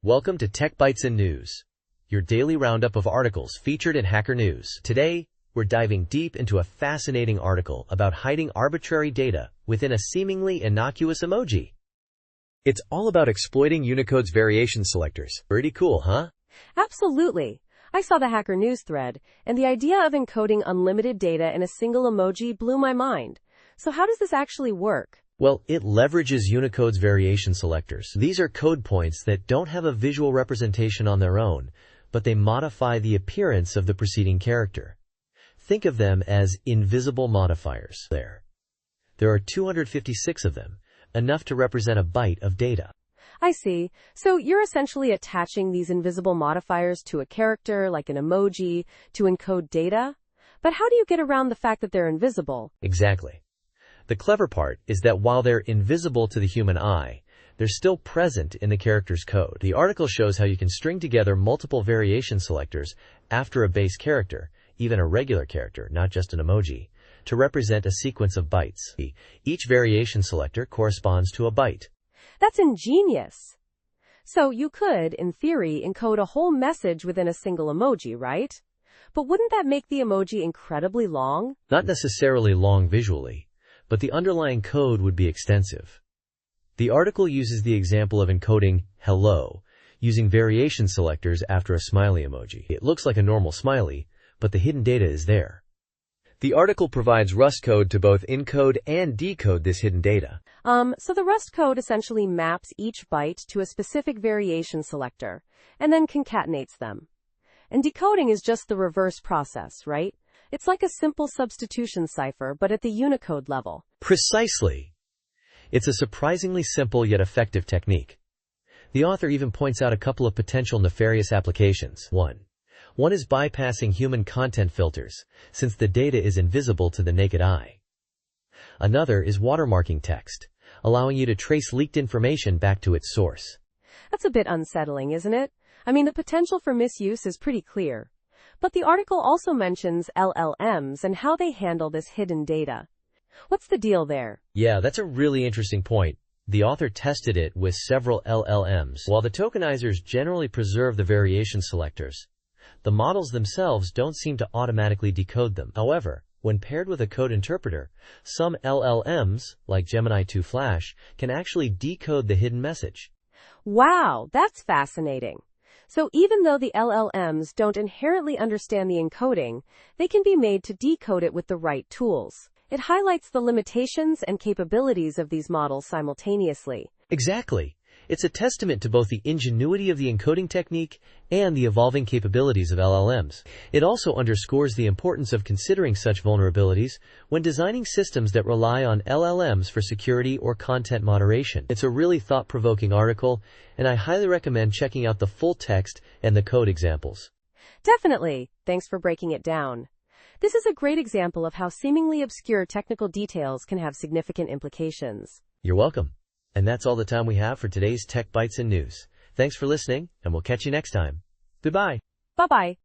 Welcome to Tech Bytes and News, your daily roundup of articles featured in Hacker News. Today, we're diving deep into a fascinating article about hiding arbitrary data within a seemingly innocuous emoji. It's all about exploiting Unicode's variation selectors. Pretty cool, huh? Absolutely. I saw the Hacker News thread, and the idea of encoding unlimited data in a single emoji blew my mind. So how does this actually work? Well, it leverages Unicode's variation selectors. These are code points that don't have a visual representation on their own, but they modify the appearance of the preceding character. Think of them as invisible modifiers. There are 256 of them, enough to represent a byte of data. I see. So you're essentially attaching these invisible modifiers to a character, like an emoji, to encode data? But how do you get around the fact that they're invisible? Exactly. The clever part is that while they're invisible to the human eye, they're still present in the character's code. The article shows how you can string together multiple variation selectors after a base character, even a regular character, not just an emoji, to represent a sequence of bytes. Each variation selector corresponds to a byte. That's ingenious. So you could, in theory, encode a whole message within a single emoji, right? But wouldn't that make the emoji incredibly long? Not necessarily long visually, but the underlying code would be extensive. The article uses the example of encoding hello using variation selectors after a smiley emoji. It looks like a normal smiley, but the hidden data is there. The article provides Rust code to both encode and decode this hidden data. So the Rust code essentially maps each byte to a specific variation selector, and then concatenates them. And decoding is just the reverse process, right? It's like a simple substitution cipher, but at the Unicode level. Precisely. It's a surprisingly simple yet effective technique. The author even points out a couple of potential nefarious applications. One is bypassing human content filters, since the data is invisible to the naked eye. Another is watermarking text, allowing you to trace leaked information back to its source. That's a bit unsettling, isn't it? I mean, the potential for misuse is pretty clear. But the article also mentions LLMs and how they handle this hidden data. What's the deal there? Yeah, that's a really interesting point. The author tested it with several LLMs. While the tokenizers generally preserve the variation selectors, the models themselves don't seem to automatically decode them. However, when paired with a code interpreter, some LLMs, like Gemini 2 Flash, can actually decode the hidden message. Wow, that's fascinating. So even though the LLMs don't inherently understand the encoding, they can be made to decode it with the right tools. It highlights the limitations and capabilities of these models simultaneously. Exactly. It's a testament to both the ingenuity of the encoding technique and the evolving capabilities of LLMs. It also underscores the importance of considering such vulnerabilities when designing systems that rely on LLMs for security or content moderation. It's a really thought-provoking article, and I highly recommend checking out the full text and the code examples. Definitely. Thanks for breaking it down. This is a great example of how seemingly obscure technical details can have significant implications. You're welcome. And that's all the time we have for today's Tech Bytes and News. Thanks for listening, and we'll catch you next time. Goodbye. Bye-bye.